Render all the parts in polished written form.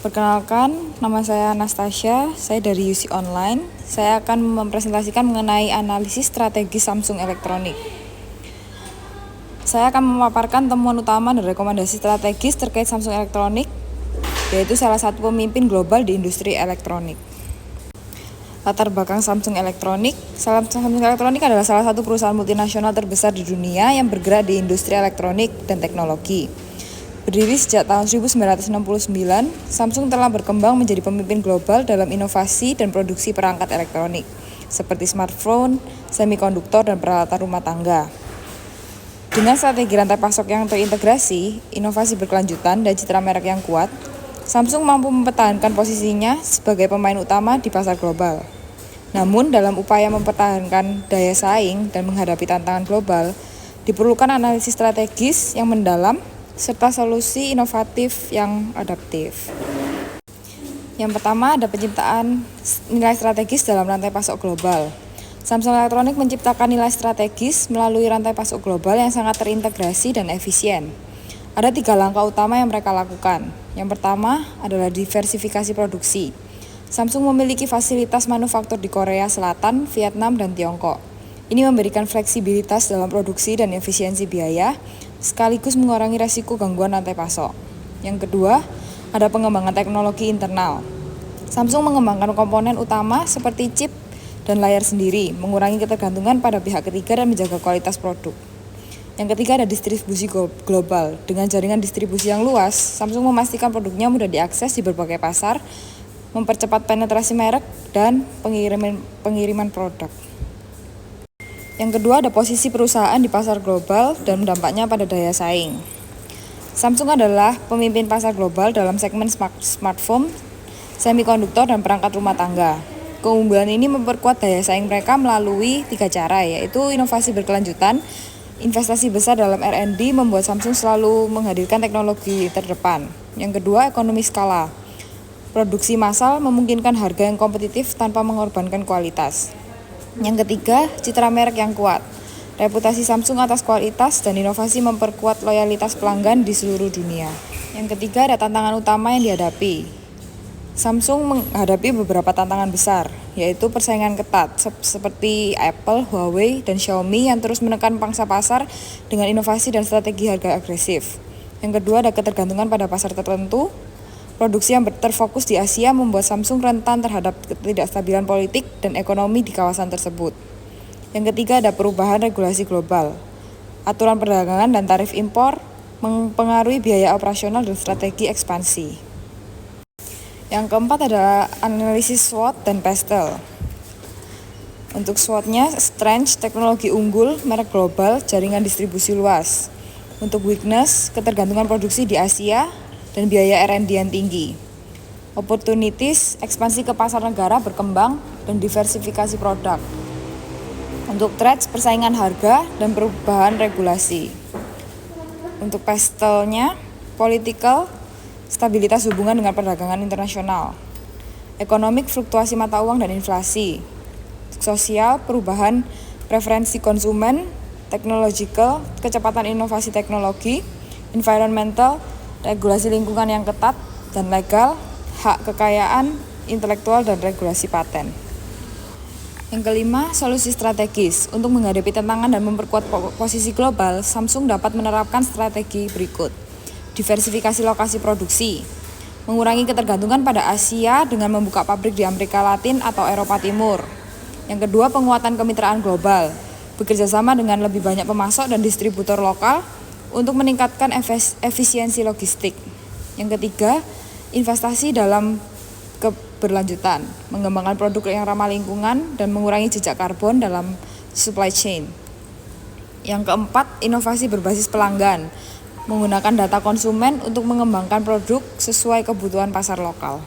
Perkenalkan, nama saya Anastasia, saya dari UC Online. Saya akan mempresentasikan mengenai analisis strategi Samsung Elektronik. Saya akan memaparkan temuan utama dan rekomendasi strategis terkait Samsung Elektronik, yaitu salah satu pemimpin global di industri elektronik. Latar belakang Samsung Elektronik. Samsung Elektronik adalah salah satu perusahaan multinasional terbesar di dunia yang bergerak di industri elektronik dan teknologi. Berdiri sejak tahun 1969, Samsung telah berkembang menjadi pemimpin global dalam inovasi dan produksi perangkat elektronik, seperti smartphone, semikonduktor, dan peralatan rumah tangga. Dengan strategi rantai pasok yang terintegrasi, inovasi berkelanjutan, dan citra merek yang kuat, Samsung mampu mempertahankan posisinya sebagai pemain utama di pasar global. Namun, dalam upaya mempertahankan daya saing dan menghadapi tantangan global, diperlukan analisis strategis yang mendalam serta solusi inovatif yang adaptif. Yang pertama ada penciptaan nilai strategis dalam rantai pasok global. Samsung Elektronik menciptakan nilai strategis melalui rantai pasok global yang sangat terintegrasi dan efisien. Ada 3 langkah utama yang mereka lakukan. Yang pertama adalah diversifikasi produksi. Samsung memiliki fasilitas manufaktur di Korea Selatan, Vietnam, dan Tiongkok. Ini memberikan fleksibilitas dalam produksi dan efisiensi biaya, sekaligus mengurangi resiko gangguan rantai pasok. Yang kedua, ada pengembangan teknologi internal. Samsung mengembangkan komponen utama seperti chip dan layar sendiri, mengurangi ketergantungan pada pihak ketiga dan menjaga kualitas produk. Yang ketiga ada distribusi global. Dengan jaringan distribusi yang luas, Samsung memastikan produknya mudah diakses di berbagai pasar, mempercepat penetrasi merek dan pengiriman produk. Yang kedua ada posisi perusahaan di pasar global dan dampaknya pada daya saing. Samsung adalah pemimpin pasar global dalam segmen smartphone, semikonduktor, dan perangkat rumah tangga. Keunggulan ini memperkuat daya saing mereka melalui 3 cara, yaitu inovasi berkelanjutan. Investasi besar dalam R&D membuat Samsung selalu menghadirkan teknologi terdepan. Yang kedua, ekonomi skala. Produksi massal memungkinkan harga yang kompetitif tanpa mengorbankan kualitas. Yang ketiga, citra merek yang kuat. Reputasi Samsung atas kualitas dan inovasi memperkuat loyalitas pelanggan di seluruh dunia. Yang ketiga, ada tantangan utama yang dihadapi. Samsung menghadapi beberapa tantangan besar, yaitu persaingan ketat seperti Apple, Huawei, dan Xiaomi yang terus menekan pangsa pasar dengan inovasi dan strategi harga agresif. Yang kedua, ada ketergantungan pada pasar tertentu. Produksi yang terfokus di Asia membuat Samsung rentan terhadap ketidakstabilan politik dan ekonomi di kawasan tersebut. Yang ketiga ada perubahan regulasi global. Aturan perdagangan dan tarif impor mempengaruhi biaya operasional dan strategi ekspansi. Yang keempat adalah analisis SWOT dan PESTEL. Untuk SWOT-nya, strength, teknologi unggul, merek global, jaringan distribusi luas. Untuk weakness, ketergantungan produksi di Asia, dan biaya R&D yang tinggi. Opportunities, ekspansi ke pasar negara berkembang dan diversifikasi produk. Untuk threats, persaingan harga dan perubahan regulasi. Untuk PESTEL-nya, political, stabilitas hubungan dengan perdagangan internasional. Economic, fluktuasi mata uang dan inflasi. Sosial, perubahan preferensi konsumen. Technological, kecepatan inovasi teknologi. Environmental, regulasi lingkungan yang ketat dan legal, hak kekayaan intelektual dan regulasi paten. Yang kelima, solusi strategis. Untuk menghadapi tantangan dan memperkuat posisi global, Samsung dapat menerapkan strategi berikut. Diversifikasi lokasi produksi, mengurangi ketergantungan pada Asia dengan membuka pabrik di Amerika Latin atau Eropa Timur. Yang kedua, penguatan kemitraan global, bekerja sama dengan lebih banyak pemasok dan distributor lokal untuk meningkatkan efisiensi logistik. Yang ketiga, investasi dalam keberlanjutan, mengembangkan produk yang ramah lingkungan dan mengurangi jejak karbon dalam supply chain. Yang keempat, inovasi berbasis pelanggan, menggunakan data konsumen untuk mengembangkan produk sesuai kebutuhan pasar lokal.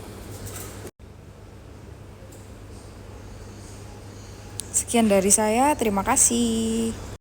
Sekian dari saya, terima kasih.